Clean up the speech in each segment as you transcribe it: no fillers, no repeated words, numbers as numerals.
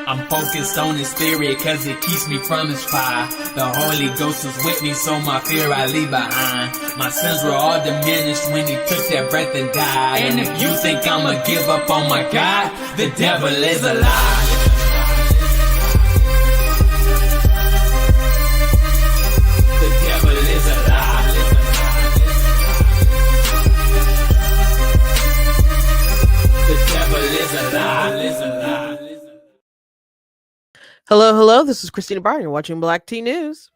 I'm focused on his spirit cause it keeps me from his fire. The Holy Ghost is with me, so my fear I leave behind. My sins were all diminished when he took that breath and died. And if you think I'ma give up on my God, the devil is a lie. The devil is a lie. The devil is a lie. Hello, hello. This is Christina Barr. You're watching Black Tea News.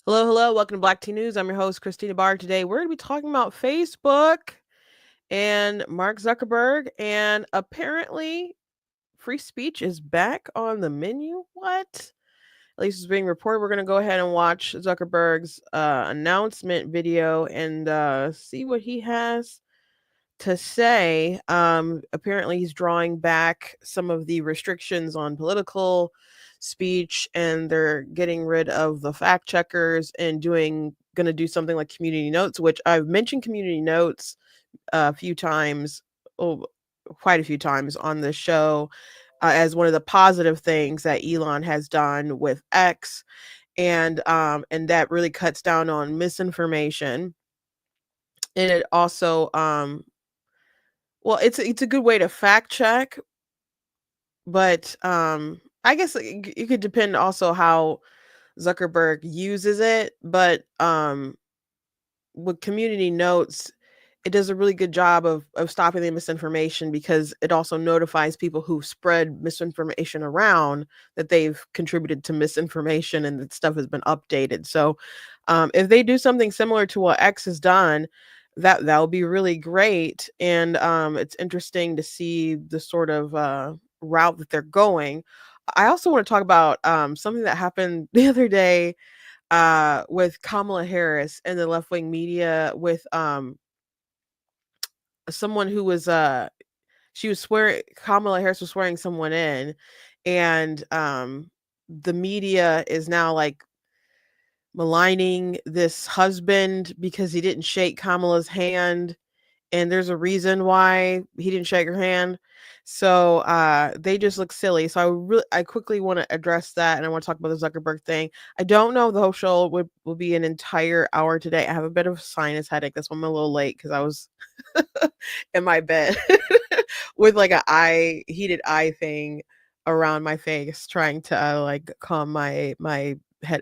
Hello, hello. Welcome to Black Tea News. I'm your host, Christina Barr. Today, we're going to be talking about Facebook and Mark Zuckerberg. And apparently, free speech is back on the menu. What? At least it's being reported. We're going to go ahead and watch Zuckerberg's announcement video and see what he has to say. Apparently, he's drawing back some of the restrictions on political speech, and they're getting rid of the fact checkers and going to do something like community notes, which I've mentioned community notes a few times, quite a few times on the show, as one of the positive things that Elon has done with X, and that really cuts down on misinformation. And it also well, it's a good way to fact check, but I guess it could depend also how Zuckerberg uses it. But with community notes, it does a really good job of stopping the misinformation, because it also notifies people who spread misinformation around that they've contributed to misinformation and that stuff has been updated. So if they do something similar to what X has done, that would be really great. And it's interesting to see the sort of route that they're going. I also want to talk about something that happened the other day with Kamala Harris and the left-wing media, with someone who was Kamala Harris was swearing someone in, and the media is now like maligning this husband because he didn't shake Kamala's hand, and there's a reason why he didn't shake her hand. So they just look silly. So I quickly want to address that, and I want to talk about the Zuckerberg thing. I don't know if the whole show will be an entire hour today. I have a bit of a sinus headache. That's why I'm a little late, because I was in my bed with like a heated eye thing around my face, trying to like calm my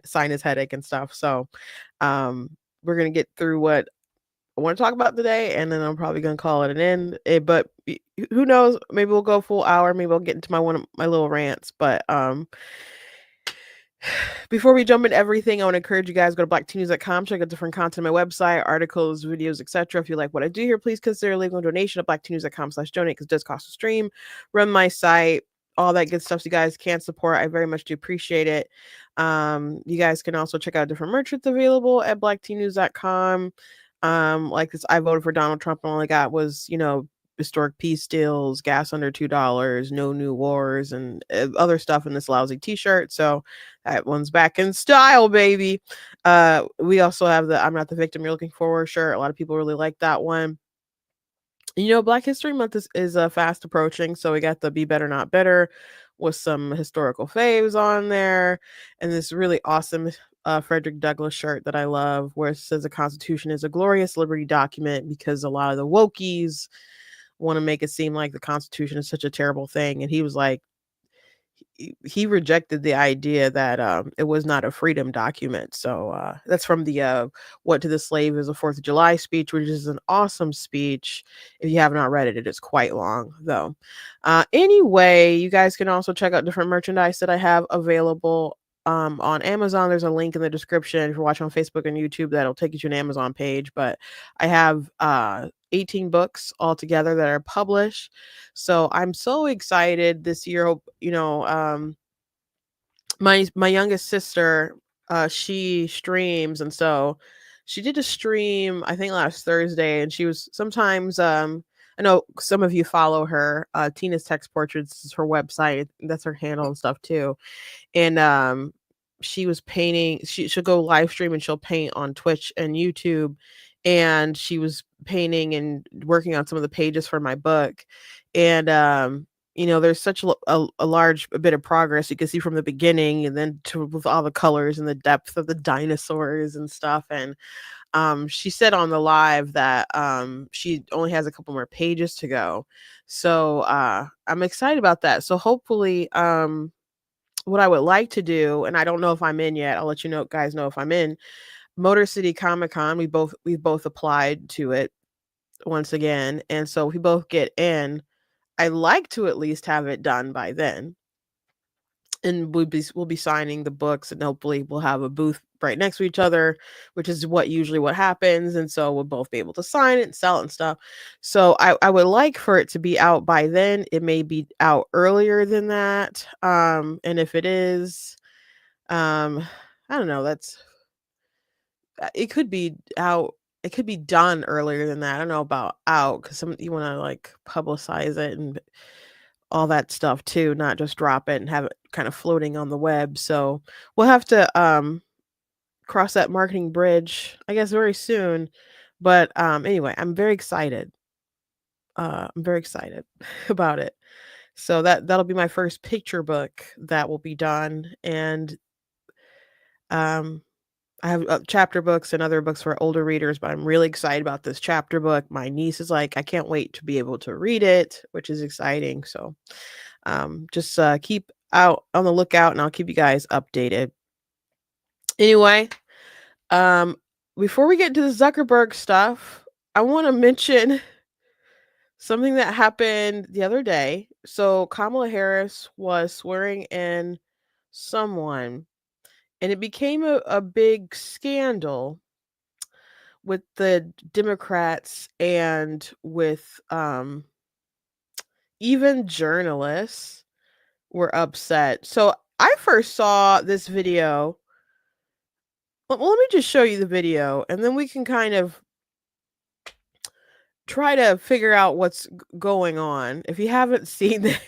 sinus headache and stuff. So we're gonna get through what I want to talk about today, and then I'm probably gonna call it an end. But who knows? Maybe we'll go a full hour. Maybe I'll get into one of my little rants. But before we jump into everything, I want to encourage you guys, go to blacktnews.com, check out different content on my website, articles, videos, etc. If you like what I do here, please consider leaving a donation at blacktnews.com/donate, because it does cost a stream, run my site, all that good stuff. So you guys can support. I very much do appreciate it. You guys can also check out different merch that's available at blacktnews.com. Like this, I voted for Donald Trump and all I got was, historic peace deals, gas under $2, no new wars, and other stuff in this lousy t-shirt. So that one's back in style, baby. We also have the I'm Not the Victim You're Looking For shirt. A lot of people really like that one. Black History Month is fast approaching, so we got the Be Better Not Better with some historical faves on there, and this really awesome Frederick Douglass shirt that I love, where it says the Constitution is a glorious liberty document, because a lot of the wokies want to make it seem like the Constitution is such a terrible thing. And he was like, he rejected the idea that it was not a freedom document. So that's from the What to the Slave is a 4th of July speech, which is an awesome speech. If you have not read it, it is quite long, though. Anyway, you guys can also check out different merchandise that I have available on Amazon. There's a link in the description. If you're watching on Facebook and YouTube, that'll take you to an Amazon page. But I have 18 books altogether that are published. So I'm so excited this year. My youngest sister, she streams, and so she did a stream, I think last Thursday, and she was sometimes I know some of you follow her. Tina's Text Portraits is her website. That's her handle and stuff too. And she was painting. She'll go live stream and she'll paint on Twitch and YouTube. And she was painting and working on some of the pages for my book. And there's such a large bit of progress you can see from the beginning, and then with all the colors and the depth of the dinosaurs and stuff. And she said on the live that she only has a couple more pages to go. So I'm excited about that. So hopefully what I would like to do, and I don't know if I'm in yet, I'll let you guys know if I'm in Motor City Comic Con. We've both applied to it once again, and so if we both get in, I like to at least have it done by then. And we'll be signing the books, and hopefully we'll have a booth right next to each other, which is usually what happens. And so we'll both be able to sign it and sell it and stuff. So I would like for it to be out by then. It may be out earlier than that. And if it is, I don't know, it could be out. It could be done earlier than that. I don't know about out, because you want to like publicize it and all that stuff too, not just drop it and have it kind of floating on the web. So we'll have to cross that marketing bridge, I guess, very soon. But anyway, I'm very excited. I'm very excited about it. So that'll be my first picture book that will be done. And I have chapter books and other books for older readers, but I'm really excited about this chapter book. My niece is like, I can't wait to be able to read it, which is exciting. So just keep out on the lookout, and I'll keep you guys updated. Anyway, before we get into the Zuckerberg stuff, I want to mention something that happened the other day. So Kamala Harris was swearing in someone, and it became a big scandal with the Democrats and with even journalists were upset. So I first saw this video. Well, let me just show you the video, and then we can kind of try to figure out what's going on. If you haven't seen this,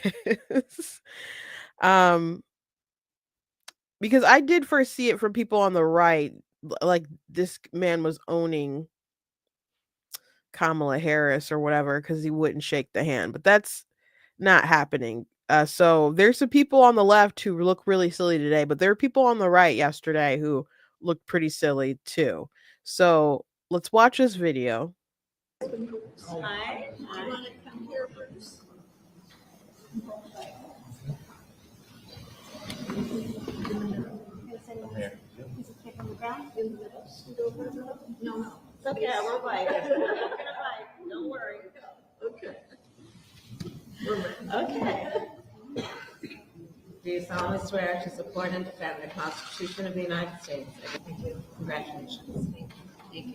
because I did first see it from people on the right, like this man was owning Kamala Harris or whatever because he wouldn't shake the hand, but that's not happening. So there's some people on the left who look really silly today, but there are people on the right yesterday who looked pretty silly too. So let's watch this video. Hi. Do you want to come here, Bruce? No. Okay, we're right. Don't worry. Okay. Okay. Do you solemnly swear to support and defend the Constitution of the United States? Thank you. Congratulations. Thank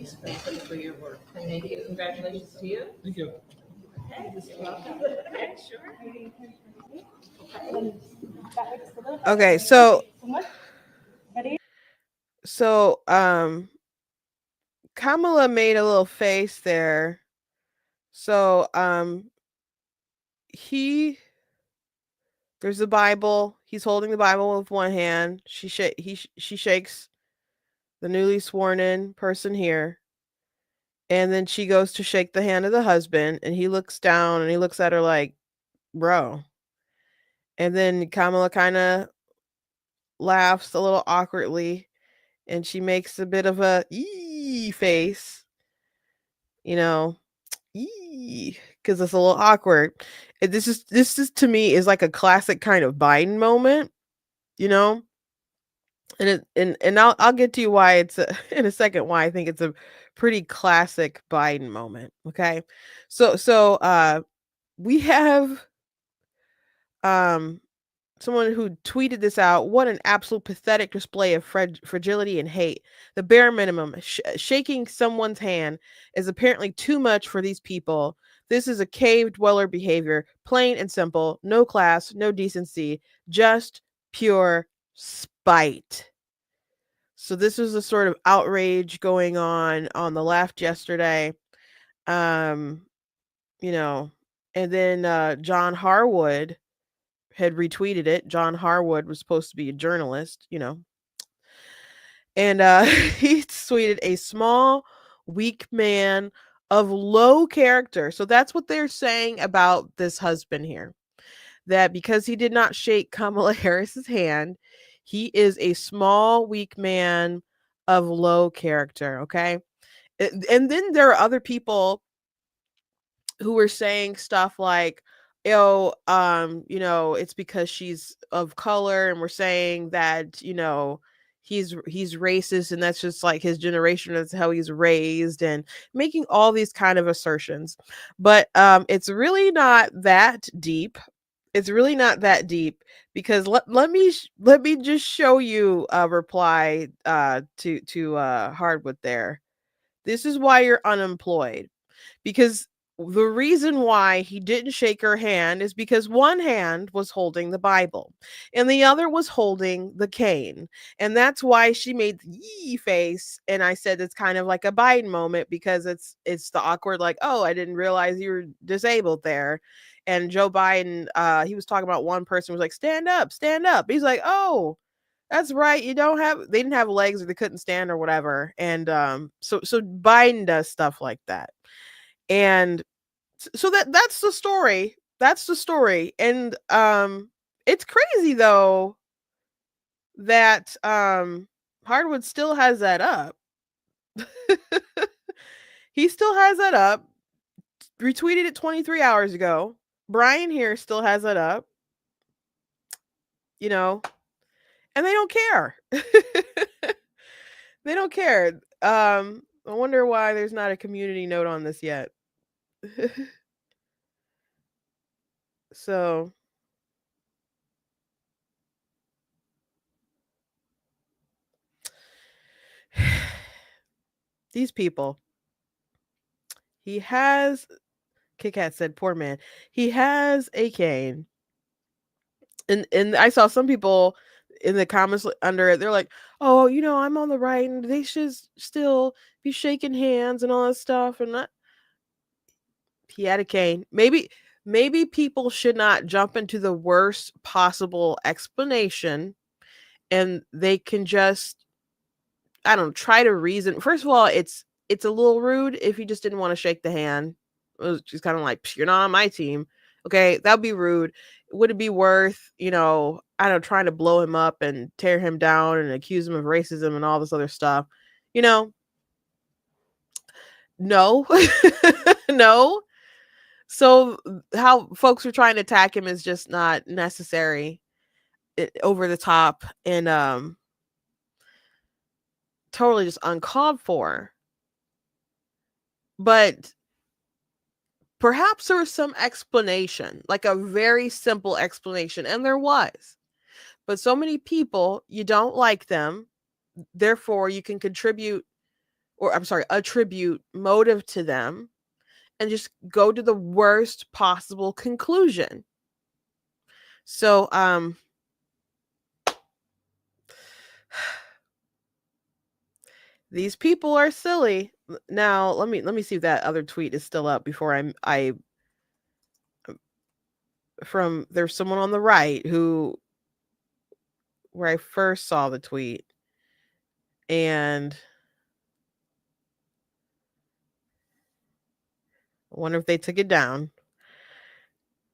you. Thank you for your work. Thank you. Congratulations to you. Thank you. Okay, you're welcome. Okay, sure. Okay, so Kamala made a little face there. So there's the Bible. He's holding the Bible with one hand. She shakes the newly sworn in person here. And then she goes to shake the hand of the husband, and he looks down and he looks at her like, bro. And then Kamala kind of laughs a little awkwardly, and she makes a bit of a ee face, because it's a little awkward. And this is to me is like a classic kind of Biden moment, and I'll get to you why it's in a second why I think it's a pretty classic Biden moment. Okay, so we have someone who tweeted this out. What an absolute pathetic display of fragility and hate. The bare minimum, shaking someone's hand is apparently too much for these people. This is a cave dweller behavior, plain and simple. No class, no decency, just pure spite. So this was a sort of outrage going on the left yesterday. You know, and then John Harwood had retweeted it. John Harwood was supposed to be a journalist, you know. And he tweeted, a small, weak man of low character. So that's what they're saying about this husband here. That because he did not shake Kamala Harris's hand, he is a small, weak man of low character. Okay. And then there are other people who were saying stuff like, you know, it's because she's of color, and we're saying that, you know, he's racist, and that's just like his generation, that's how he's raised, and making all these kind of assertions. But it's really not that deep. It's really not that deep, because let me just show you a reply to Hardwood there. This is why you're unemployed, because the reason why he didn't shake her hand is because one hand was holding the Bible and the other was holding the cane. And that's why she made the yee face. And I said it's kind of like a Biden moment, because it's the awkward, like, oh, I didn't realize you were disabled there. And Joe Biden, he was talking about one person was like, stand up, stand up. He's like, oh, that's right. They didn't have legs, or they couldn't stand, or whatever. And so Biden does stuff like that. And so that's the story. That's the story. And it's crazy though that Hardwood still has that up. He still has that up. Retweeted it 23 hours ago. Brian here still has that up. You know, and they don't care. They don't care. I wonder why there's not a community note on this yet. So these people, he has, Kit Kat said, poor man, he has a cane. And I saw some people in the comments under it, they're like, oh, you know, I'm on the right and they should still be shaking hands and all that stuff. And that, he had a cane. Maybe people should not jump into the worst possible explanation, and they can just, I don't know, try to reason. First of all, it's a little rude if you just didn't want to shake the hand. It was just kind of like, you're not on my team. Okay, that'd be rude. Would it be worth, you know, I don't know, trying to blow him up and tear him down and accuse him of racism and all this other stuff? You know, no. No. So how folks are trying to attack him is just not necessary. Over the top, and totally just uncalled for. But perhaps there was some explanation, like a very simple explanation, and there was. But so many people, you don't like them, therefore you can attribute motive to them and just go to the worst possible conclusion. So these people are silly. Now let me see if that other tweet is still up before there's someone on the right where I first saw the tweet, and I wonder if they took it down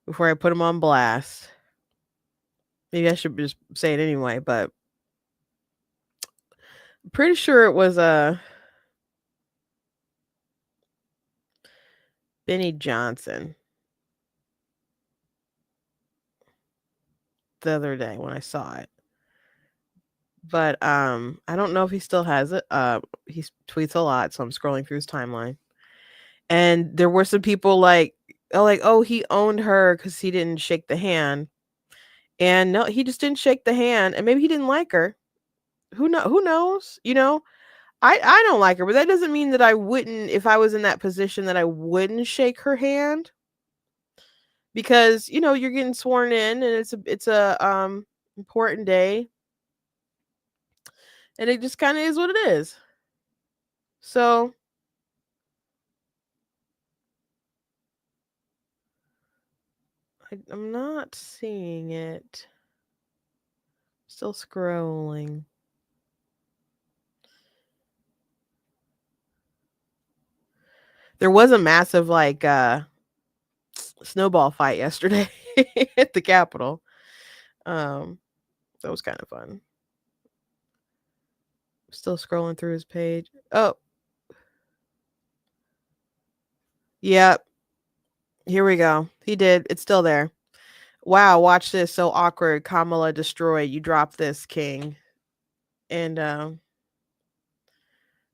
before I put them on blast. Maybe I should just say it anyway, but I'm pretty sure it was Benny Johnson the other day when I saw it. But I don't know if he still has it. He tweets a lot, so I'm scrolling through his timeline. And there were some people like, oh, he owned her because he didn't shake the hand. And no, he just didn't shake the hand, and maybe he didn't like her. Who knows? I don't like her, but that doesn't mean that I wouldn't, if I was in that position, that I wouldn't shake her hand, because you're getting sworn in, and it's a important day, and it just kind of is what it is. So I'm not seeing it. Still scrolling. There was a massive snowball fight yesterday at the Capitol. That was kind of fun. Still scrolling through his page. Oh. Yep. Here we go. He did. It's still there. Wow, watch this. So awkward. Kamala destroyed. You dropped this, King. And I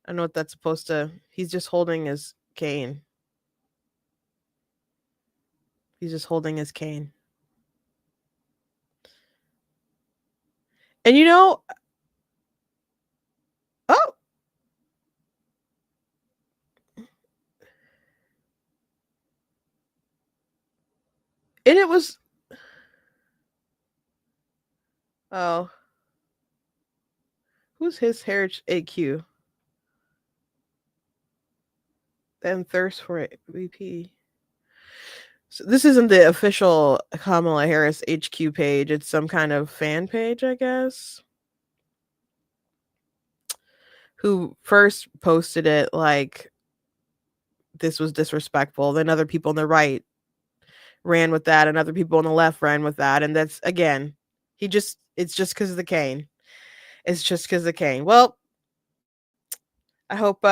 don't know what that's supposed to. He's just holding his cane. He's just holding his cane. And oh. And it was. Oh. Who's his Heritage AQ? Then thirst for it, VP. So this isn't the official Kamala Harris HQ page. It's some kind of fan page, I guess. Who first posted it like this was disrespectful. Then other people on the right ran with that, and other people on the left ran with that. And that's, again, it's just because of the cane. It's just because of the cane. Well, I hope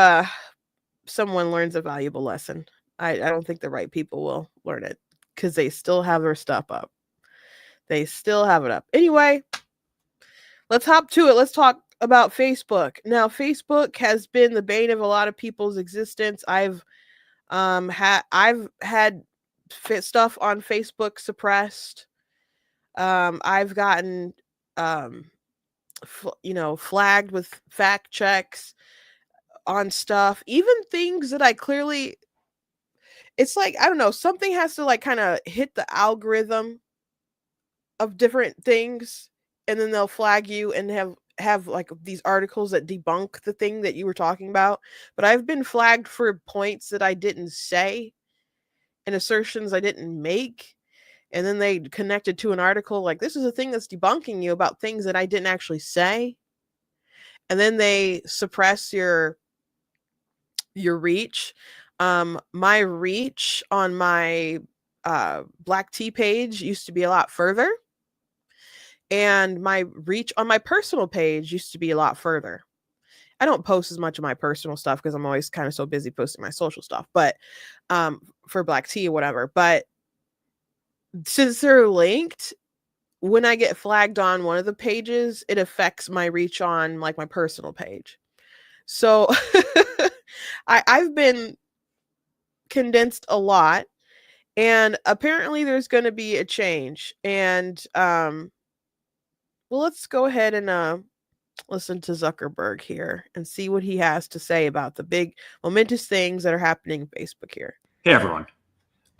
someone learns a valuable lesson. I don't think the right people will learn it, because they still have their stuff up. They still have it up. Anyway, let's hop to it. Let's talk about Facebook. Now, Facebook has been the bane of a lot of people's existence. I've had stuff on Facebook suppressed. I've gotten flagged with fact checks on stuff, even things that I clearly, it's like, I don't know, something has to like kind of hit the algorithm of different things, and then they'll flag you and have like these articles that debunk the thing that you were talking about. But I've been flagged for points that I didn't say and assertions I didn't make, and then they connected to an article like, this is a thing that's debunking you about things that I didn't actually say, and then they suppress your reach. My reach on my Black Tea page used to be a lot further, and my reach on my personal page used to be a lot further. I don't post as much of my personal stuff because I'm always kind of so busy posting my social stuff, but for Black Tea or whatever. But since they're linked, when I get flagged on one of the pages, it affects my reach on like my personal page. So I've been condensed a lot, and apparently there's going to be a change. And well, let's go ahead and listen to Zuckerberg here and see what he has to say about the big momentous things that are happening in Facebook here. Hey everyone,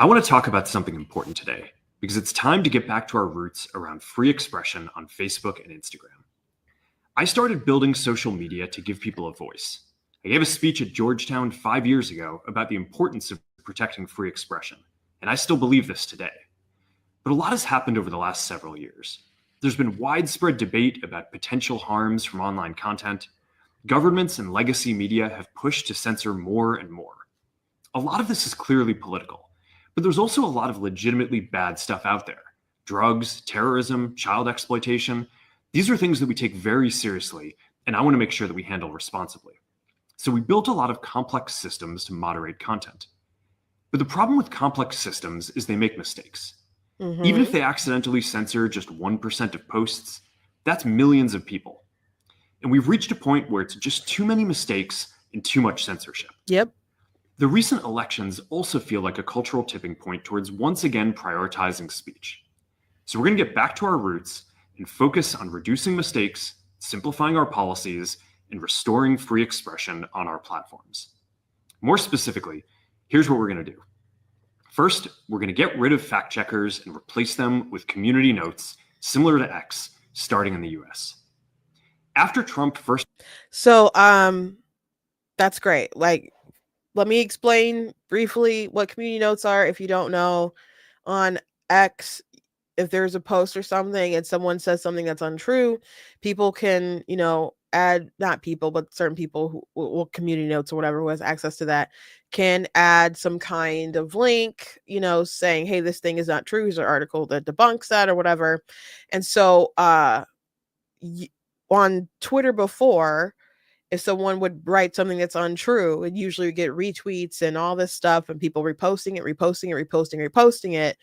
I want to talk about something important today, because it's time to get back to our roots around free expression on Facebook and Instagram. I started building social media to give people a voice. I gave a speech at Georgetown 5 years ago about the importance of protecting free expression, and I still believe this today. But a lot has happened over the last several years. There's been widespread debate about potential harms from online content. Governments and legacy media have pushed to censor more and more. A lot of this is clearly political, but there's also a lot of legitimately bad stuff out there. Drugs, terrorism, child exploitation. These are things that we take very seriously, and I want to make sure that we handle responsibly. So we built a lot of complex systems to moderate content. But the problem with complex systems is they make mistakes. Mm-hmm. Even if they accidentally censor just 1% of posts, that's millions of people. And we've reached a point where it's just too many mistakes and too much censorship. Yep. The recent elections also feel like a cultural tipping point towards once again prioritizing speech. So we're going to get back to our roots and focus on reducing mistakes, simplifying our policies, and restoring free expression on our platforms. More specifically, here's what we're going to do. First, we're going to get rid of fact checkers and replace them with community notes similar to X, starting in the US. After Trump first... So, that's great. Like, let me explain briefly what community notes are. If you don't know, on X, if there's a post or something and someone says something that's untrue, people can, add, not people, but certain people who will community notes or whatever, who has access to that, can add some kind of link, saying, hey, this thing is not true. Here's an article that debunks that or whatever. And so on Twitter before, if someone would write something that's untrue, it usually would get retweets and all this stuff and people reposting it.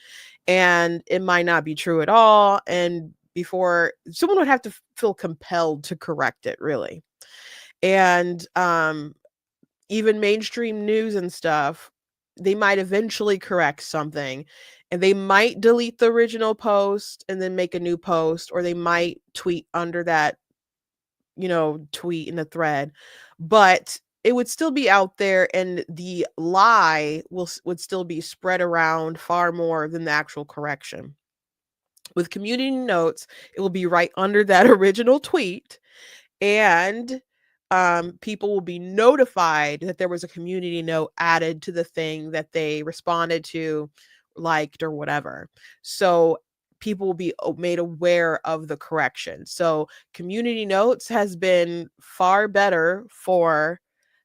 And it might not be true at all. And before someone would have to feel compelled to correct it, really. And even mainstream news and stuff, they might eventually correct something and they might delete the original post and then make a new post, or they might tweet under that tweet in the thread, but it would still be out there and the lie would still be spread around far more than the actual correction. With community notes, it will be right under that original tweet, and people will be notified that there was a community note added to the thing that they responded to, liked, or whatever. So people will be made aware of the correction. So community notes has been far better for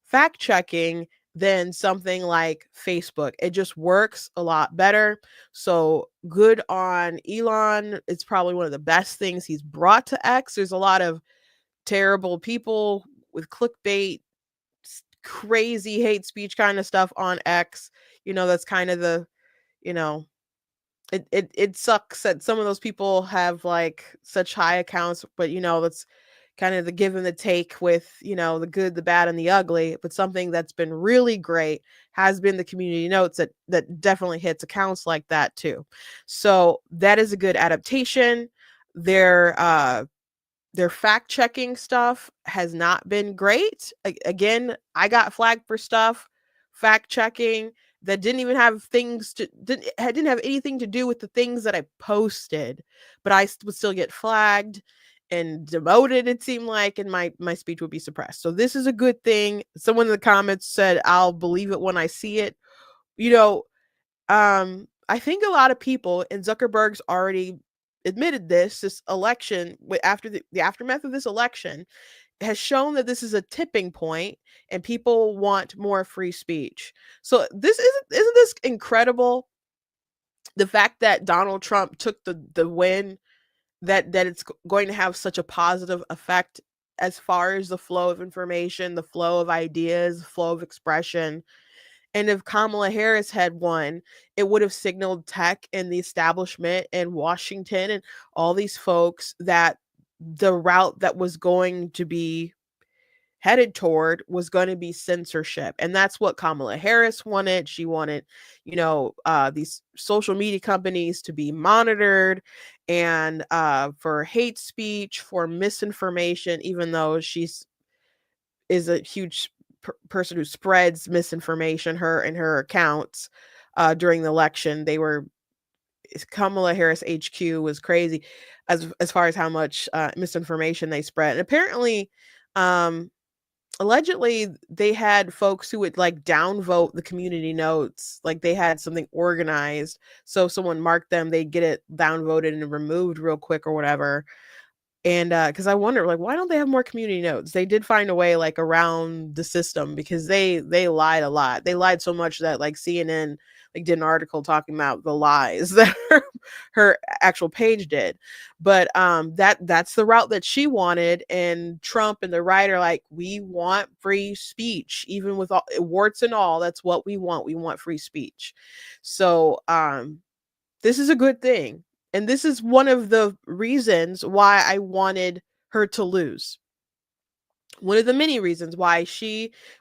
fact checking than something like Facebook. It just works a lot better. So good on Elon. It's probably one of the best things he's brought to X. There's a lot of terrible people with clickbait, crazy hate speech kind of stuff on X. That's kind of the, it sucks that some of those people have like such high accounts, but that's kind of the give and the take with, the good, the bad, and the ugly. But something that's been really great has been the community notes that definitely hits accounts like that too. So that is a good adaptation. Their fact checking stuff has not been great. Again, I got flagged for stuff fact checking that didn't even have didn't have anything to do with the things that I posted, but I would still get flagged and demoted, it seemed like, and my speech would be suppressed. So this is a good thing. Someone in the comments said, I'll believe it when I see it. I think a lot of people, and Zuckerberg's already admitted this election, after the aftermath of this election, has shown that this is a tipping point and people want more free speech. So this isn't this incredible? The fact that Donald Trump took the win, that it's going to have such a positive effect as far as the flow of information, the flow of ideas, the flow of expression. And if Kamala Harris had won, it would have signaled tech and the establishment and Washington and all these folks that the route that was going to be headed toward was going to be censorship. And that's what Kamala Harris wanted. She wanted, these social media companies to be monitored and for hate speech, for misinformation, even though is a huge person who spreads misinformation, her and her accounts during the election. Kamala Harris HQ was crazy as far as how much misinformation they spread. And apparently, allegedly, they had folks who would like downvote the community notes. Like they had something organized. So if someone marked them, they'd get it downvoted and removed real quick or whatever. And because I wonder, like, why don't they have more community notes? They did find a way like around the system because they lied a lot. They lied so much that like CNN like did an article talking about the lies that her actual page did. But that's the route that she wanted. And Trump and the right are like, we want free speech, even with all warts and all. That's what we want. We want free speech. So this is a good thing. And this is one of the reasons why I wanted her to lose. One of the many reasons why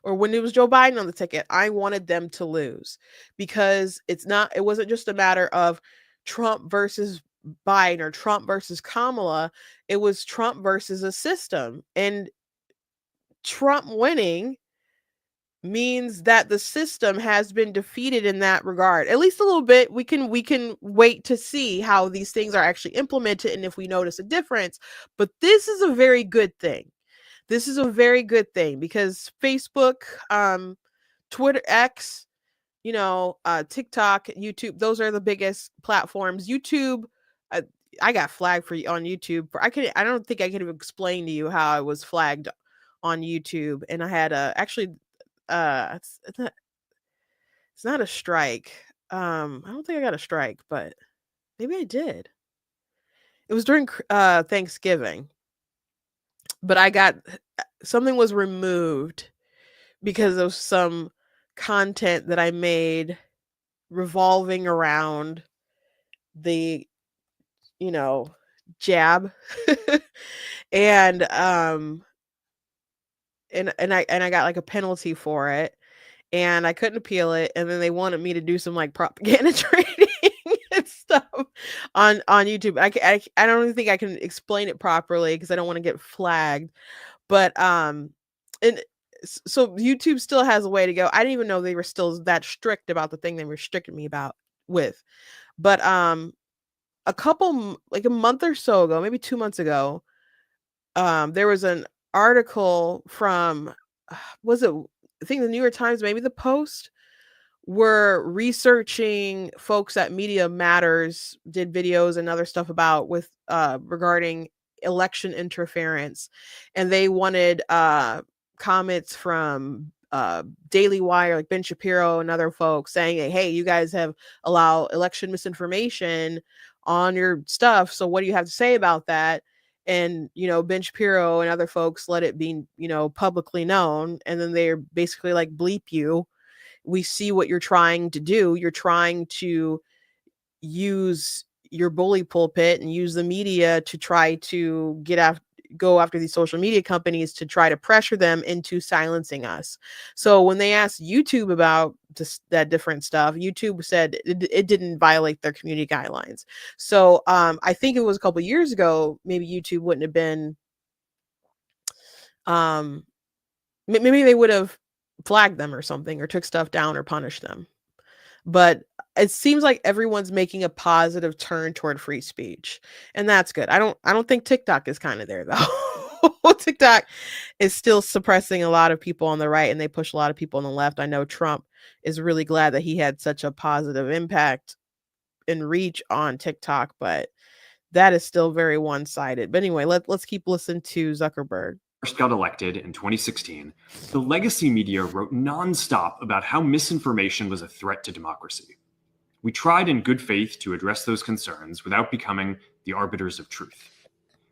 when it was Joe Biden on the ticket, I wanted them to lose, because it wasn't just a matter of Trump versus Biden or Trump versus Kamala. It was Trump versus a system. And Trump winning means that the system has been defeated in that regard, at least a little bit. We can wait to see how these things are actually implemented and if we notice a difference. But this is a very good thing. This is a very good thing because Facebook, Twitter, X, TikTok, YouTube, those are the biggest platforms. YouTube, I got flagged on YouTube I don't think I could have explained to you how I was flagged on YouTube. And I had actually it's not a strike. I don't think I got a strike, but maybe I did. It was during Thanksgiving, but I got something was removed because of some content that I made revolving around the jab and I got like a penalty for it, and I couldn't appeal it, and then they wanted me to do some like propaganda training and stuff on YouTube. I don't even think I can explain it properly because I don't want to get flagged. But and so YouTube still has a way to go. I didn't even know they were still that strict about the thing they restricted me with. But a month or so ago, maybe 2 months ago, there was an article from was it I think the New York Times, maybe the Post, were researching folks at Media Matters, did videos and other stuff about with regarding election interference, and they wanted comments from Daily Wire, like Ben Shapiro and other folks saying, hey, you guys have allowed election misinformation on your stuff, so what do you have to say about that? And Ben Shapiro and other folks let it be publicly known, and then they're basically like, bleep you, we see what you're trying to do. You're trying to use your bully pulpit and use the media to try to go after these social media companies to try to pressure them into silencing us. So when they asked YouTube about that different stuff, YouTube said it didn't violate their community guidelines. So I think it was a couple of years ago, maybe YouTube wouldn't have been, maybe they would have flagged them or something, or took stuff down or punished them. But it seems like everyone's making a positive turn toward free speech, and that's good. I don't think TikTok is kind of there though. TikTok is still suppressing a lot of people on the right, and they push a lot of people on the left. I know Trump is really glad that he had such a positive impact and reach on TikTok, but that is still very one-sided. But anyway, let's keep listening to Zuckerberg. First got elected in 2016, the legacy media wrote nonstop about how misinformation was a threat to democracy. We tried in good faith to address those concerns without becoming the arbiters of truth.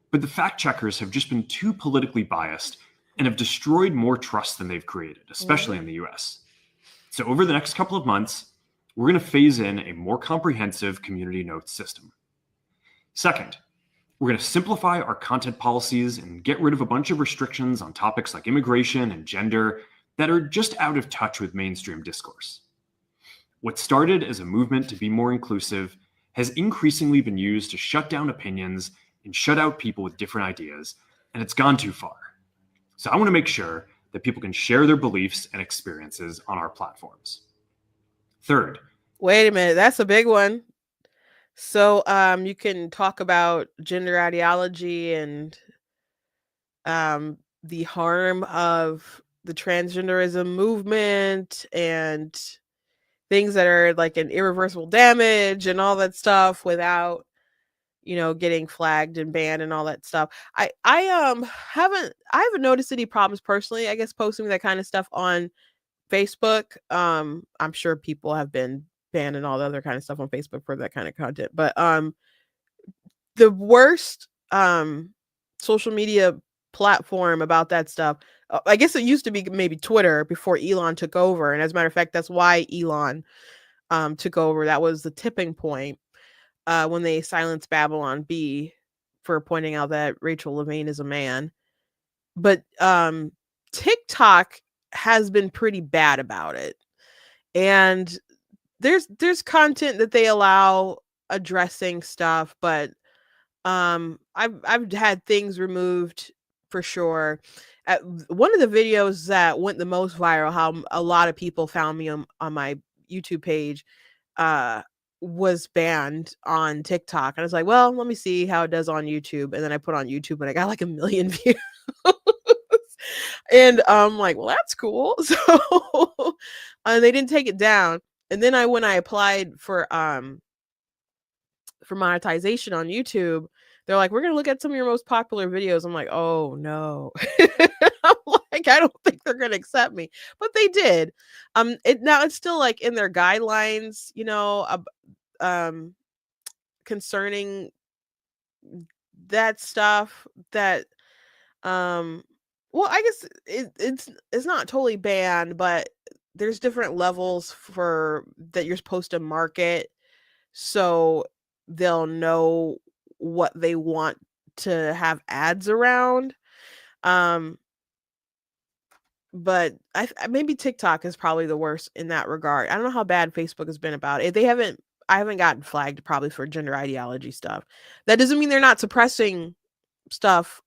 But the fact checkers have just been too politically biased and have destroyed more trust than they've created, especially in the US. So over the next couple of months, we're going to phase in a more comprehensive community notes system. Second, we're going to simplify our content policies and get rid of a bunch of restrictions on topics like immigration and gender that are just out of touch with mainstream discourse. What started as a movement to be more inclusive has increasingly been used to shut down opinions and shut out people with different ideas, and it's gone too far. So I want to make sure that people can share their beliefs and experiences on our platforms. Third. Wait a minute, that's a big one. So you can talk about gender ideology and the harm of the transgenderism movement and things that are like an irreversible damage and all that stuff without getting flagged and banned and all that stuff. I haven't noticed any problems personally, I guess, posting that kind of stuff on Facebook. I'm sure people have been banned and all the other kind of stuff on Facebook for that kind of content. But the worst social media platform about that stuff, I guess it used to be maybe Twitter before Elon took over. And as a matter of fact, that's why Elon took over. That was the tipping point when they silenced Babylon Bee for pointing out that Rachel Levine is a man. But TikTok has been pretty bad about it. And there's content that they allow addressing stuff, but I've had things removed for sure. One of the videos that went the most viral, how a lot of people found me on my YouTube page, was banned on TikTok. And I was like, well, let me see how it does on YouTube. And then I put on YouTube and I got like 1 million views. And I'm like, well, that's cool. So they didn't take it down. And then when I applied for monetization on YouTube, they're like, we're gonna look at some of your most popular videos. I'm like, oh no. I'm like, I don't think they're gonna accept me, but they did. It's still like in their guidelines, concerning that stuff that well, I guess it's not totally banned, but there's different levels for that you're supposed to market, so they'll know what they want to have ads around. But maybe TikTok is probably the worst in that regard. I don't know how bad Facebook has been about it. I haven't gotten flagged probably for gender ideology stuff. That doesn't mean they're not suppressing stuff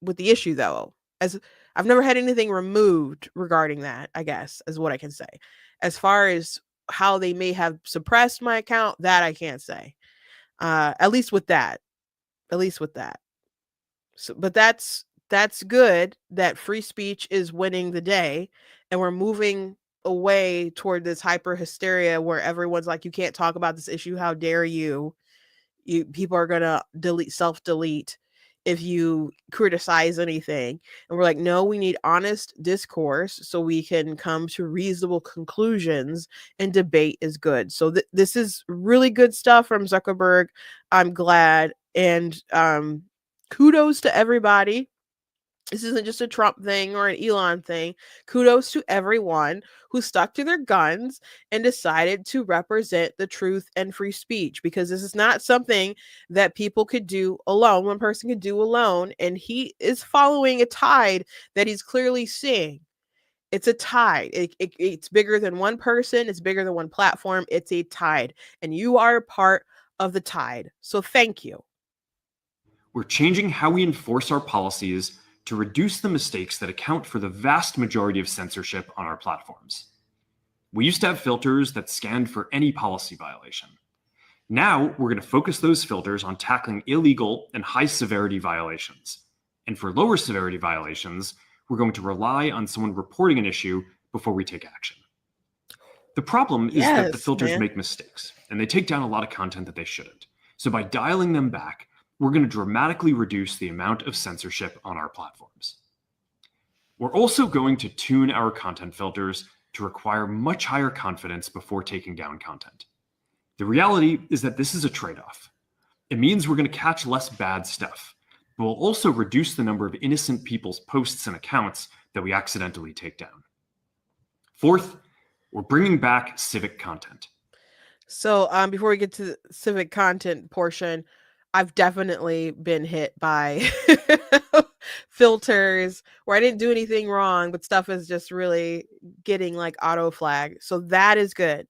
with the issue, though. As I've never had anything removed regarding that, I guess, is what I can say. As far as how they may have suppressed my account, that I can't say. At least with that. So, but that's good that free speech is winning the day, and we're moving away toward this hyper hysteria where everyone's like, you can't talk about this issue. How dare you? People are gonna self-delete if you criticize anything. And we're like, no, we need honest discourse so we can come to reasonable conclusions, and debate is good. So this is really good stuff from Zuckerberg. I'm glad. And kudos to everybody. This isn't just a Trump thing or an Elon thing. Kudos to everyone who stuck to their guns and decided to represent the truth and free speech, because this is not something that people could do alone. One person could do alone, and he is following a tide that he's clearly seeing. It's a tide. It's bigger than one person. It's bigger than one platform. It's a tide, and you are a part of the tide. So thank you. We're changing how we enforce our policies to reduce the mistakes that account for the vast majority of censorship on our platforms. We used to have filters that scanned for any policy violation. Now, we're going to focus those filters on tackling illegal and high-severity violations. And for lower severity violations, we're going to rely on someone reporting an issue before we take action. The problem is that the filters make mistakes, and they take down a lot of content that they shouldn't. So by dialing them back, we're going to dramatically reduce the amount of censorship on our platforms. We're also going to tune our content filters to require much higher confidence before taking down content. The reality is that this is a trade-off. It means we're going to catch less bad stuff, but we'll also reduce the number of innocent people's posts and accounts that we accidentally take down. Fourth, we're bringing back civic content. So before we get to the civic content portion, I've definitely been hit by filters where I didn't do anything wrong, but stuff is just really getting like auto flag. So that is good.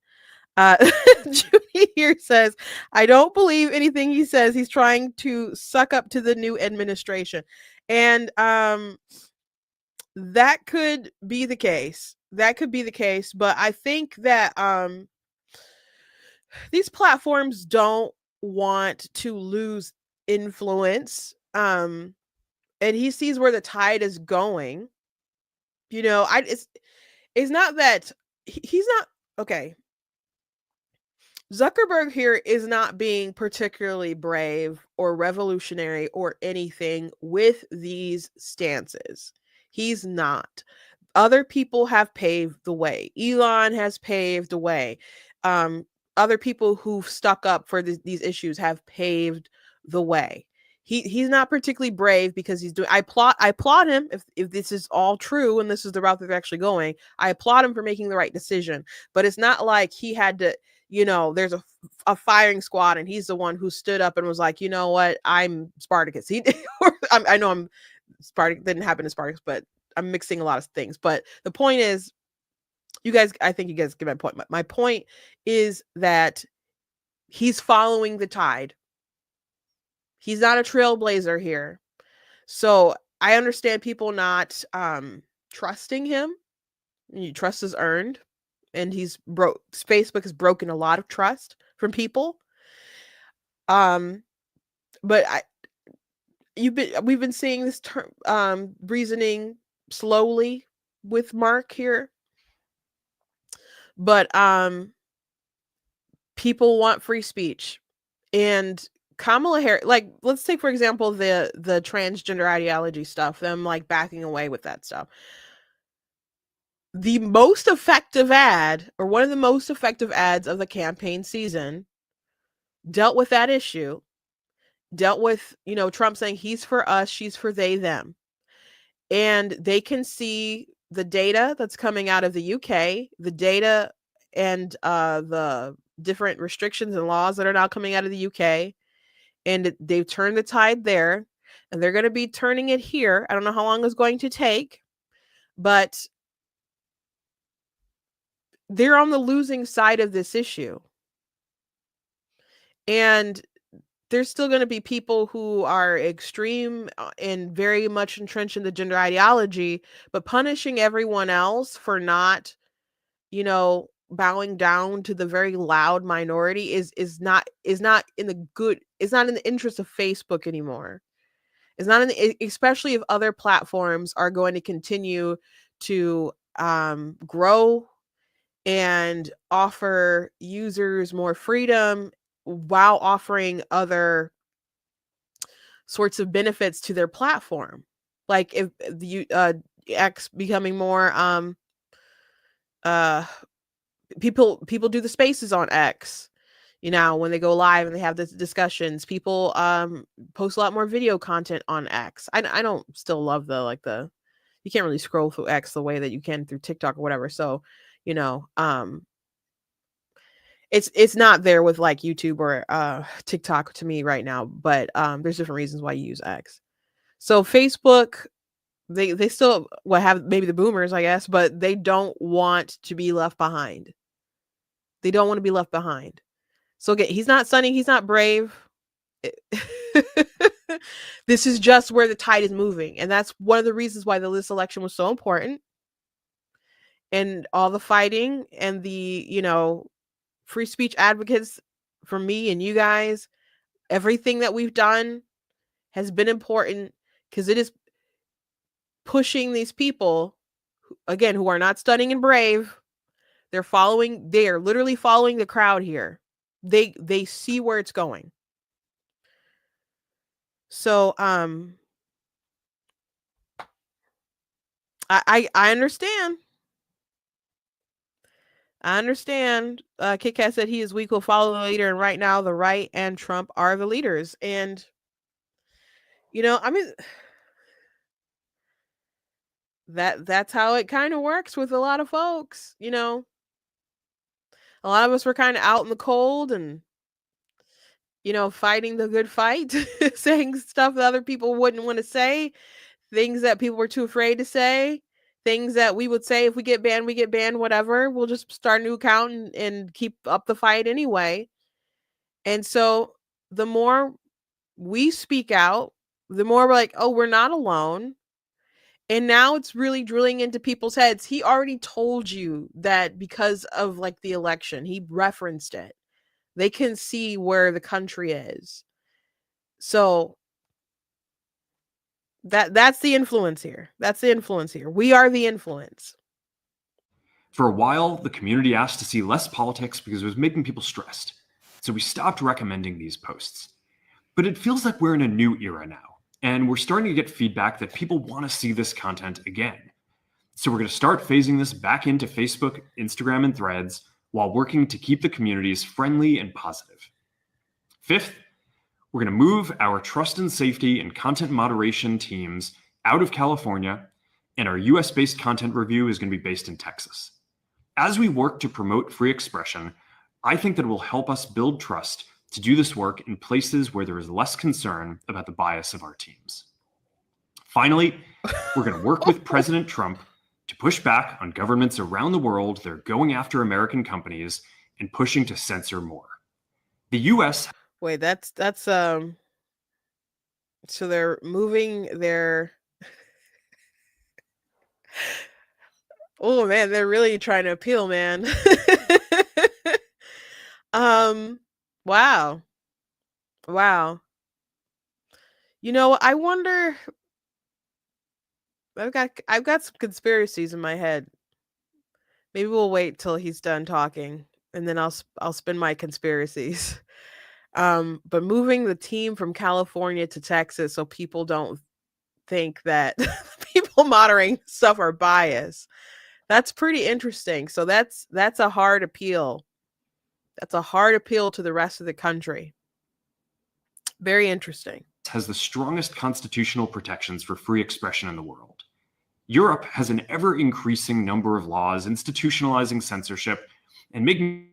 Judy here says, I don't believe anything he says. He's trying to suck up to the new administration. And that could be the case. But I think that these platforms don't want to lose influence, and he sees where the tide is going. It's not that he's not okay. Zuckerberg here is not being particularly brave or revolutionary or anything with these stances. He's not. Other people have paved the way. Elon has paved the way. Other people who've stuck up for these issues have paved the way. He's not particularly brave because he's doing. I applaud him if this is all true and this is the route that they're actually going. I applaud him for making the right decision. But it's not like he had to. There's a firing squad, and he's the one who stood up and was like, you know what, I'm Spartacus. I know I'm Spartacus. Didn't happen to Spartacus, but I'm mixing a lot of things. But the point is, I think you guys get my point. My point is that he's following the tide. He's not a trailblazer here. So I understand people not trusting him. Trust is earned, and Facebook has broken a lot of trust from people. But we've been seeing this reasoning slowly with Mark here. But people want free speech, and Kamala Harris, like, let's take for example the transgender ideology stuff, them like backing away with that stuff. The most effective ad, or one of the most effective ads of the campaign season, dealt with that issue, dealt with, Trump saying he's for us, she's for they, them. And they can see the data that's coming out of the UK, the data and the different restrictions and laws that are now coming out of the UK. And they've turned the tide there, and they're going to be turning it here. I don't know how long it's going to take, but they're on the losing side of this issue. And there's still going to be people who are extreme and very much entrenched in the gender ideology, but punishing everyone else for not, bowing down to the very loud minority is not in the interest of Facebook anymore. It's not especially if other platforms are going to continue to grow and offer users more freedom while offering other sorts of benefits to their platform. Like if the X becoming more people do the spaces on X, when they go live and they have the discussions. People post a lot more video content on X. I don't still love the you can't really scroll through X the way that you can through TikTok or whatever. So, it's not there with like YouTube or TikTok to me right now, but there's different reasons why you use X. So Facebook, they still have maybe the boomers, I guess, but they don't want to be left behind. They don't want to be left behind. So again, he's not stunning, he's not brave. This is just where the tide is moving, and that's one of the reasons why this election was so important. And all the fighting and the, free speech advocates for me and you guys, everything that we've done has been important, because it is pushing these people, again, who are not stunning and brave. They are literally following the crowd here. They see where it's going. So I understand. I understand. Kit Kat said he is weak, will follow the leader, and right now the right and Trump are the leaders. And that's how it kind of works with a lot of folks. A lot of us were kind of out in the cold and fighting the good fight, saying stuff that other people wouldn't want to say, things that people were too afraid to say, things that we would say if we get banned, whatever. We'll just start a new account and keep up the fight anyway. And so the more we speak out, the more we're like, oh, we're not alone. And now it's really drilling into people's heads. He already told you that because of like the election, he referenced it. They can see where the country is. So that's the influence here. That's the influence here. We are the influence. For a while, the community asked to see less politics because it was making people stressed. So we stopped recommending these posts. But it feels like we're in a new era now, and we're starting to get feedback that people want to see this content again. So we're going to start phasing this back into Facebook, Instagram, and Threads while working to keep the communities friendly and positive. Fifth, we're going to move our trust and safety and content moderation teams out of California, and our US-based content review is going to be based in Texas. As we work to promote free expression, I think that it will help us build trust to do this work in places where there is less concern about the bias of our teams. Finally, we're going to work with President Trump to push back on governments around the world that are going after American companies and pushing to censor more. The US Wait, that's so they're moving their oh man, they're really trying to appeal, man. um wow. Wow. I wonder I've got some conspiracies in my head. Maybe we'll wait till he's done talking and then I'll spin my conspiracies. But moving the team from California to Texas so people don't think that people monitoring stuff are biased. That's pretty interesting. So that's a hard appeal. That's a hard appeal to the rest of the country. Very interesting. has the strongest constitutional protections for free expression in the world. Europe has an ever-increasing number of laws institutionalizing censorship and making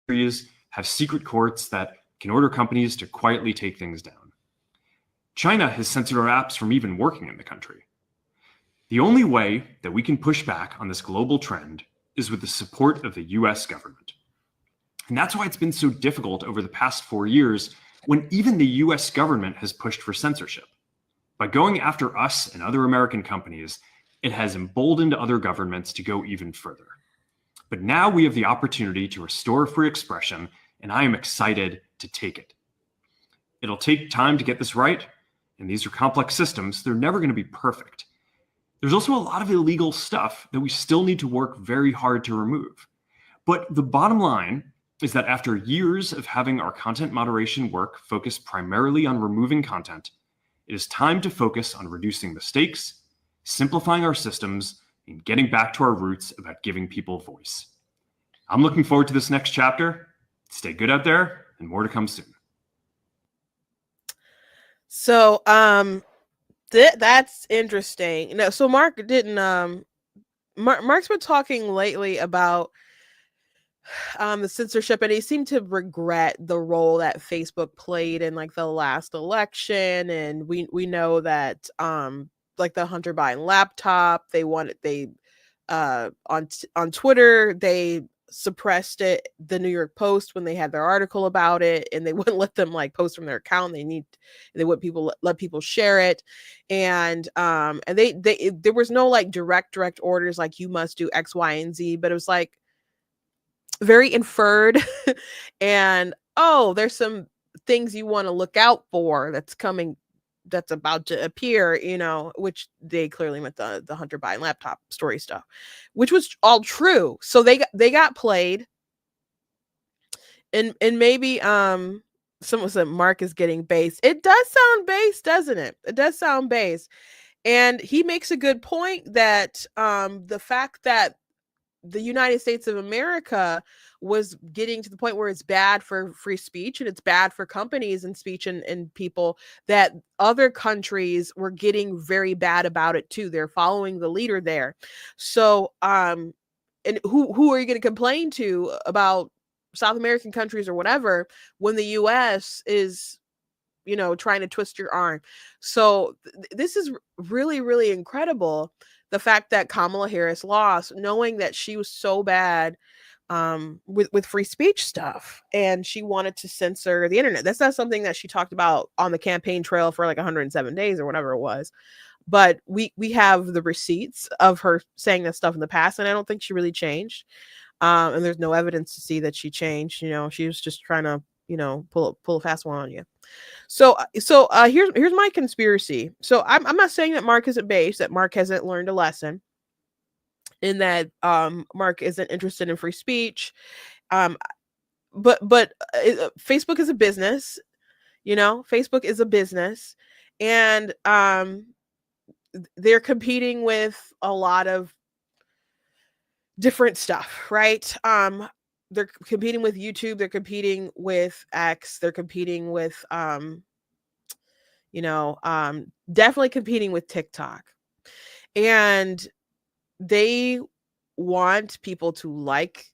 countries have secret courts that can order companies to quietly take things down. China has censored our apps from even working in the country. The only way that we can push back on this global trend is with the support of the US government. And that's why it's been so difficult over the past 4 years when even the US government has pushed for censorship. By going after us and other American companies, it has emboldened other governments to go even further. But now we have the opportunity to restore free expression, and I am excited to take it. It'll take time to get this right, and these are complex systems. They're never going to be perfect. There's also a lot of illegal stuff that we still need to work very hard to remove. But the bottom line is that after years of having our content moderation work focus primarily on removing content, it is time to focus on reducing mistakes, simplifying our systems, and getting back to our roots about giving people voice. I'm looking forward to this next chapter. Stay good out there, and more to come soon. So that's interesting. No, so Mark didn't Mark's been talking lately about the censorship, and he seemed to regret the role that Facebook played in like the last election. And we know that like the Hunter Biden laptop, on Twitter they suppressed it, the New York Post, when they had their article about it, and they wouldn't let them like post from their account. They would let people share it. And there was no like direct orders like you must do X, Y, and Z, but it was like very inferred. And there's some things you want to look out for that's about to appear, which they clearly meant the Hunter Biden laptop story stuff, which was all true. So they got played. And maybe someone said Mark is getting base. It does sound base, doesn't it? It does sound base. And he makes a good point that the fact that the United States of America was getting to the point where it's bad for free speech and it's bad for companies and speech and people, that other countries were getting very bad about it too. They're following the leader there. So, and who are you going to complain to about South American countries or whatever when the US is, trying to twist your arm? So this is really, really incredible. The fact that Kamala Harris lost, knowing that she was so bad with free speech stuff, and she wanted to censor the internet. That's not something that she talked about on the campaign trail for like 107 days or whatever it was. But we have the receipts of her saying that stuff in the past, and I don't think she really changed. And there's no evidence to see that she changed. She was just trying to, pull a fast one on you. So here's my conspiracy. So I'm not saying that Mark isn't based, that Mark hasn't learned a lesson, in that Mark isn't interested in free speech. But Facebook is a business, Facebook is a business, and they're competing with a lot of different stuff, right? They're competing with YouTube, they're competing with X, they're competing with definitely competing with TikTok. And they want people to like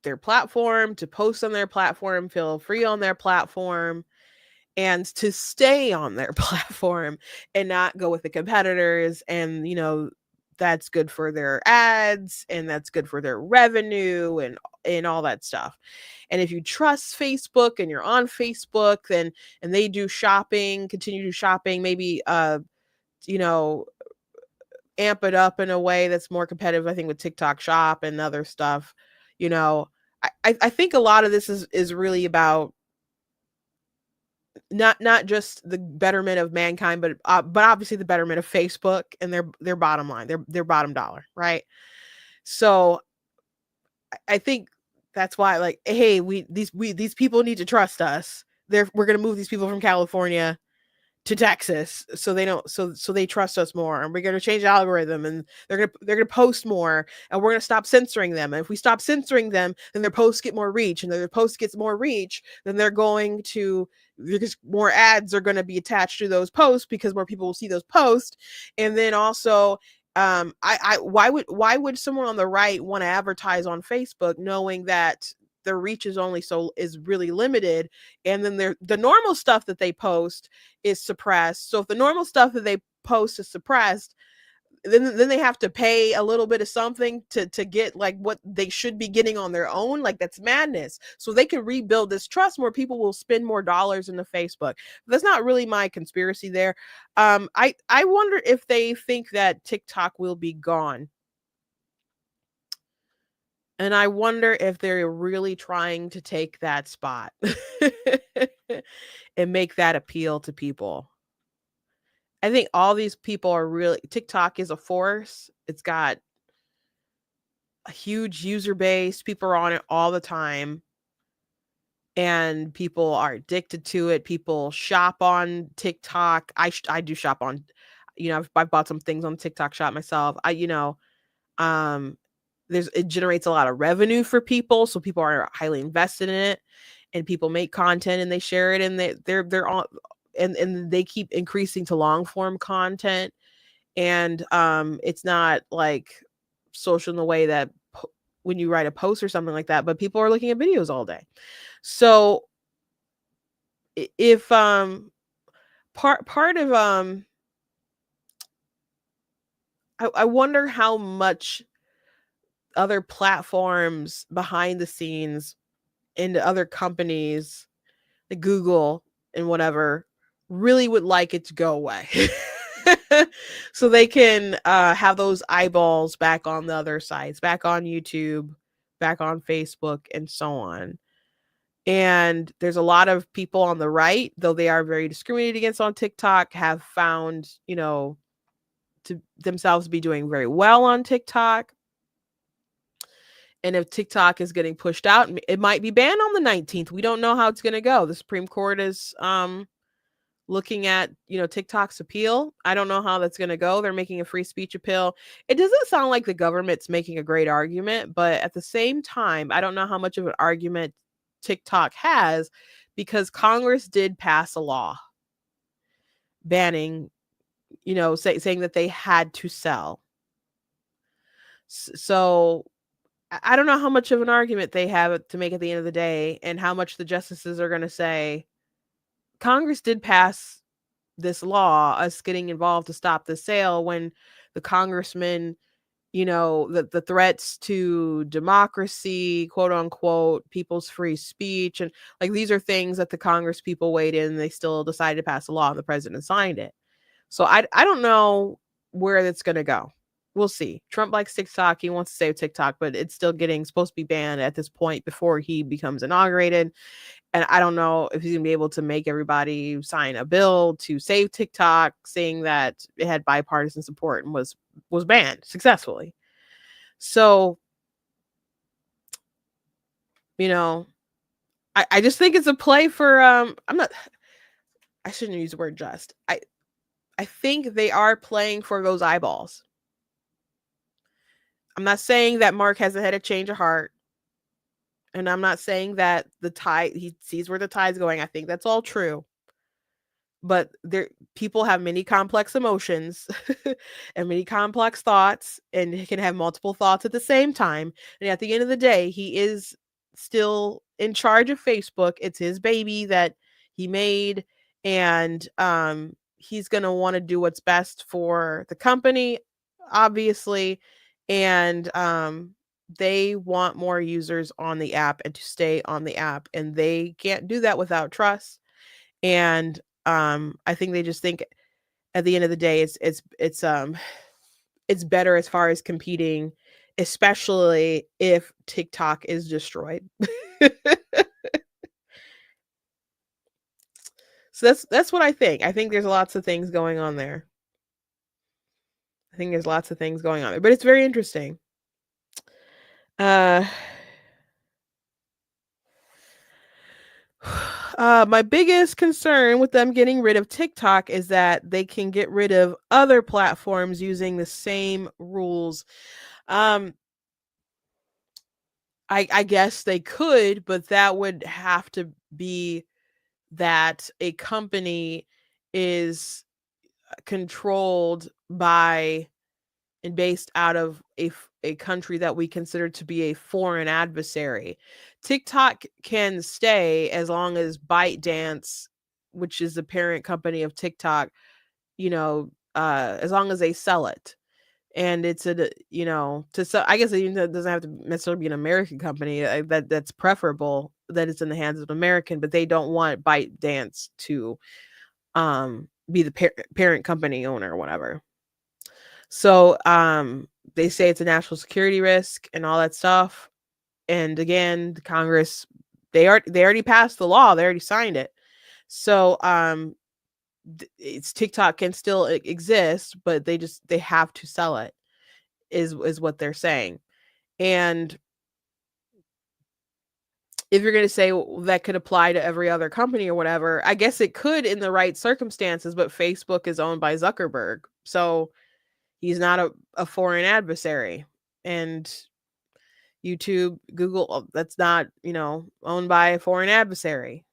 their platform, to post on their platform, feel free on their platform, and to stay on their platform and not go with the competitors and, that's good for their ads and that's good for their revenue and all that stuff. And if you trust Facebook and you're on Facebook, then and they do shopping, continue to do shopping, maybe you know, amp it up in a way that's more competitive, I think, with TikTok Shop and other stuff. You know, I think a lot of this is really about not just the betterment of mankind, but obviously the betterment of Facebook and their bottom line, their bottom dollar, right? So I think that's why, like, hey, these people need to trust us. We're gonna move these people from California to Texas so they don't so they trust us more, and we're going to change the algorithm, and they're going to post more, and we're going to stop censoring them. And if we stop censoring them, then their posts get more reach, and their post gets more reach, then because more ads are going to be attached to those posts because more people will see those posts. And then also why would someone on the right want to advertise on Facebook knowing that their reach is really limited, and then the normal stuff that they post is suppressed? So if the normal stuff that they post is suppressed, then they have to pay a little bit of something to get like what they should be getting on their own. Like, that's madness. So they can rebuild this trust, more people will spend more dollars into Facebook. That's not really my conspiracy there. I wonder if they think that TikTok will be gone. And I wonder if they're really trying to take that spot and make that appeal to people. I think all these people are really, TikTok is a force. It's got a huge user base. People are on it all the time. And people are addicted to it. People shop on TikTok. I do shop on, I've bought some things on TikTok Shop myself. It generates a lot of revenue for people, so people are highly invested in it, and people make content and they share it, and they're on, and they keep increasing to long form content. And it's not like social in the way that when you write a post or something like that, but people are looking at videos all day. So if part of I wonder how much other platforms behind the scenes into other companies like Google and whatever really would like it to go away. So they can have those eyeballs back on the other sites, back on YouTube, back on Facebook, and so on. And there's a lot of people on the right, though they are very discriminated against on TikTok, have found, to themselves be doing very well on TikTok. And if TikTok is getting pushed out, it might be banned on the 19th. We don't know how it's going to go. The Supreme Court is looking at, TikTok's appeal. I don't know how that's going to go. They're making a free speech appeal. It doesn't sound like the government's making a great argument, but at the same time, I don't know how much of an argument TikTok has, because Congress did pass a law banning, saying that they had to sell. So I don't know how much of an argument they have to make at the end of the day, and how much the justices are going to say, Congress did pass this law, us getting involved to stop the sale, when the congressman, the threats to democracy, quote unquote, people's free speech, and like, these are things that the Congress people weighed in, and they still decided to pass a law, and the president signed it. So I don't know where that's going to go. We'll see. Trump likes TikTok. He wants to save TikTok, but it's still supposed to be banned at this point before he becomes inaugurated. And I don't know if he's going to be able to make everybody sign a bill to save TikTok, saying that it had bipartisan support and was banned successfully. So, I just think it's a play for, I shouldn't use the word just. I think they are playing for those eyeballs. I'm not saying that Mark hasn't had a change of heart. And I'm not saying that he sees where the tide's going. I think that's all true. But people have many complex emotions and many complex thoughts, and he can have multiple thoughts at the same time. And at the end of the day, he is still in charge of Facebook. It's his baby that he made. And he's going to want to do what's best for the company. obviously, and they want more users on the app and to stay on the app, and they can't do that without trust. And I think they just think at the end of the day, it's better as far as competing, especially if TikTok is destroyed. So that's what I think. I think there's lots of things going on there. I think there's lots of things going on there, but it's very interesting. My biggest concern with them getting rid of TikTok is that they can get rid of other platforms using the same rules. I guess they could, but that would have to be that a company is controlled by and based out of a country that we consider to be a foreign adversary. TikTok can stay as long as ByteDance, which is the parent company of TikTok, as long as they sell it. And it's to sell, I guess it doesn't have to necessarily be an American company. That's preferable that it's in the hands of an American, but they don't want ByteDance to be the parent company owner or whatever. So they say it's a national security risk and all that stuff. And again, the Congress, they already passed the law. They already signed it. So it's TikTok can still exist, but they have to sell it is what they're saying. And if you're going to say that could apply to every other company or whatever, I guess it could in the right circumstances, but Facebook is owned by Zuckerberg. So he's not a foreign adversary. And YouTube, Google, that's not, owned by a foreign adversary,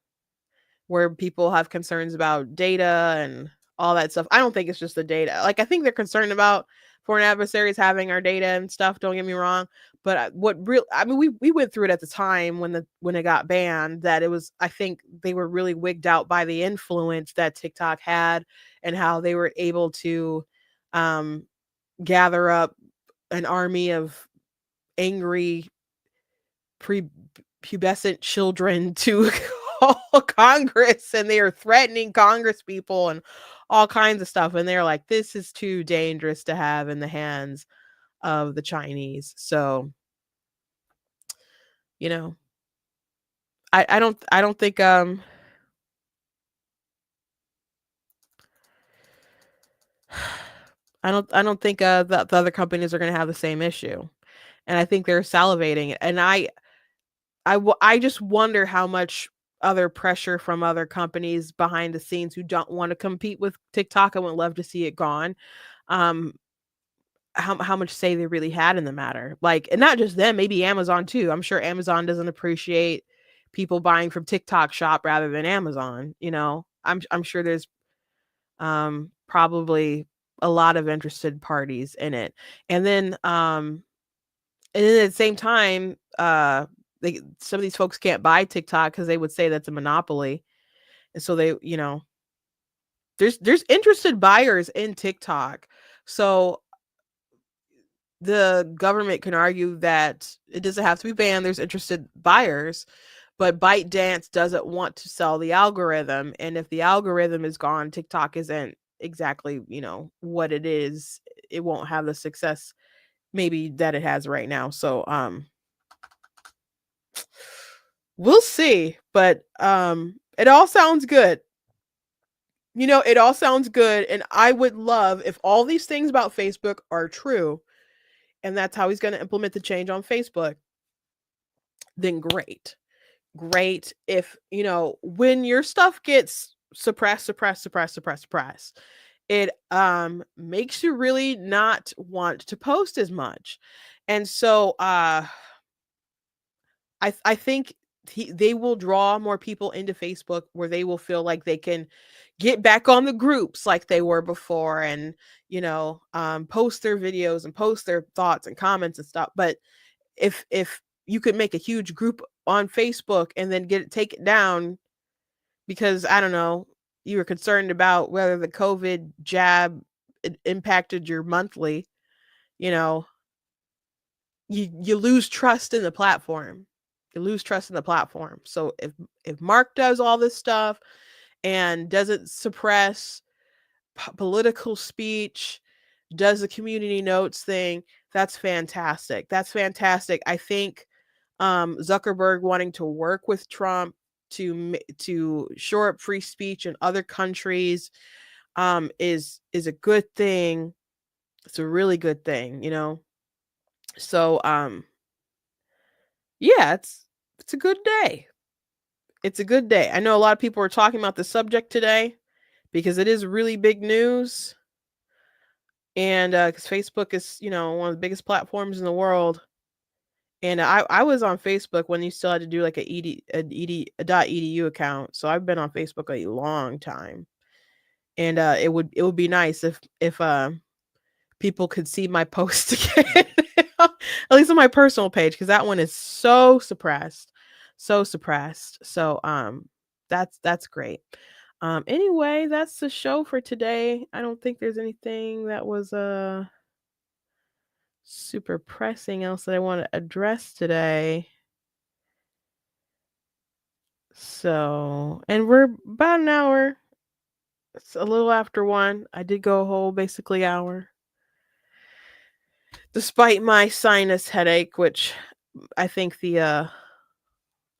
where people have concerns about data and all that stuff. I don't think it's just the data. Like, I think they're concerned about foreign adversaries having our data and stuff. Don't get me wrong. But we went through it at the time when it got banned, that it was, I think they were really wigged out by the influence that TikTok had and how they were able to gather up an army of angry prepubescent children to call Congress, and they are threatening Congress people and all kinds of stuff. And they're like, this is too dangerous to have in the hands of the Chinese. So, I don't think I don't think the other companies are going to have the same issue. And I think they're salivating. And I just wonder how much other pressure from other companies behind the scenes who don't want to compete with TikTok. I would love to see it gone. How much say they really had in the matter. Like, and not just them, maybe Amazon too. I'm sure Amazon doesn't appreciate people buying from TikTok shop rather than Amazon. I'm sure there's probably a lot of interested parties in it. And then and then at the same time, some of these folks can't buy TikTok because they would say that's a monopoly. And so they, there's interested buyers in TikTok. So the government can argue that it doesn't have to be banned. There's interested buyers, but ByteDance doesn't want to sell the algorithm. And if the algorithm is gone, TikTok isn't exactly, what it is. It won't have the success maybe that it has right now. So we'll see. But it all sounds good. It all sounds good. And I would love if all these things about Facebook are true, and that's how he's going to implement the change on Facebook, then great. If, when your stuff gets suppressed, it makes you really not want to post as much. And so I think they will draw more people into Facebook, where they will feel like they can get back on the groups like they were before, and post their videos and post their thoughts and comments and stuff. But if you could make a huge group on Facebook and then take it down because, I don't know, you were concerned about whether the COVID jab impacted your monthly, you know, you lose trust in the platform. You lose trust in the platform. So if Mark does all this stuff and doesn't suppress political speech, does the community notes thing, that's fantastic. That's fantastic. I think Zuckerberg wanting to work with Trump to shore up free speech in other countries is a good thing. It's a really good thing, you know. So yeah, it's a good day. It's a good day. I know a lot of people are talking about the subject today because it is really big news. And because Facebook is, you know, one of the biggest platforms in the world. And I was on Facebook when you still had to do like a .edu account. So I've been on Facebook a long time. And it would be nice if people could see my post again. At least on my personal page, because that one is so suppressed. So suppressed. So that's great. Anyway, that's the show for today. I don't think there's anything that was super pressing else that I want to address today. So, and we're about an hour. It's a little after 1. I did go a whole basically hour. Despite my sinus headache, which I think the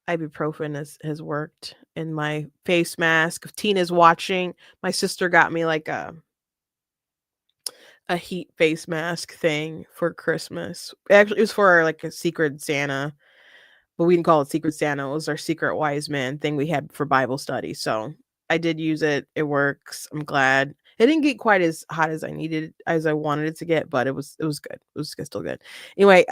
ibuprofen has worked, and my face mask. If Tina's watching, my sister got me like a heat face mask thing for Christmas. Actually, it was for like a Secret Santa, but we didn't call it Secret Santa. It was our Secret Wise Man thing we had for Bible study. So I did use it. It works. I'm glad. It didn't get quite as hot as I wanted it to get, but it was good. It was still good. Anyway,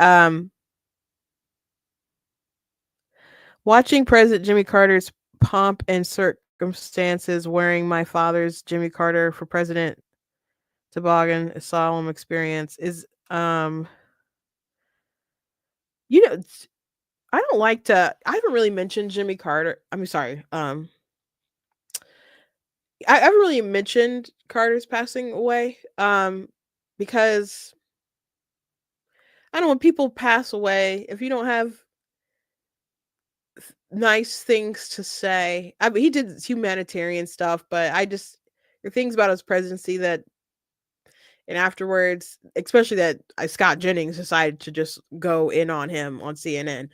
watching President Jimmy Carter's pomp and circumstances wearing my father's Jimmy Carter for president toboggan, a solemn experience, is you know, I don't like to. I haven't really mentioned Jimmy Carter. I mean, sorry. I haven't really mentioned Carter's passing away. Because I don't know, when people pass away, if you don't have nice things to say. I mean, he did humanitarian stuff, but there are things about his presidency that, and afterwards, especially that Scott Jennings decided to just go in on him on CNN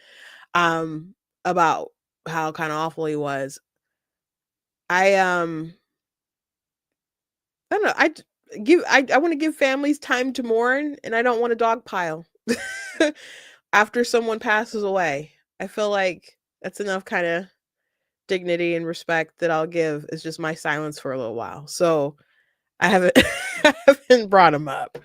about how kind of awful he was. I don't know. I want to give families time to mourn, and I don't want a dogpile after someone passes away. I feel like that's enough kind of dignity and respect that I'll give. Is just my silence for a little while. So I haven't I haven't brought him up.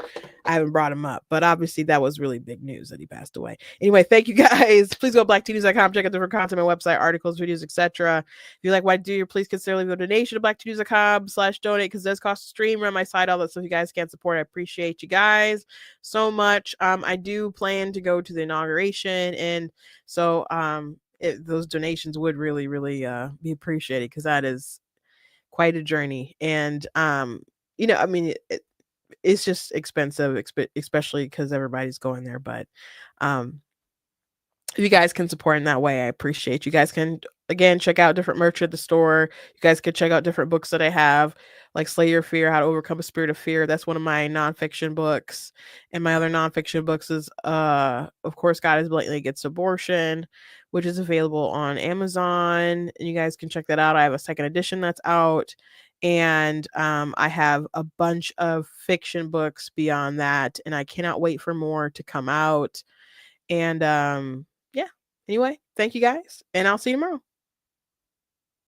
But obviously that was really big news that he passed away. Anyway, thank you guys. Please go to blacktnews.com, check out different content on my website, articles, videos, etc. If you like what I do, please consider leaving a donation to blacktnews.com/donate, because it does cost a stream, run my site, all that stuff you guys can't support. I appreciate you guys so much. I do plan to go to the inauguration, and so those donations would really, really be appreciated, because that is quite a journey. And you know, I mean, it's just expensive, especially because everybody's going there. But if you guys can support in that way, I appreciate. You guys can, again, check out different merch at the store. You guys can check out different books that I have, like Slay Your Fear, How to Overcome a Spirit of Fear. That's one of my nonfiction books. And my other nonfiction books is, of course, God is Blatantly Against Abortion, which is available on Amazon. And you guys can check that out. I have a second edition that's out. And I have a bunch of fiction books beyond that, and I cannot wait for more to come out. And yeah, anyway, thank you guys, and I'll see you tomorrow.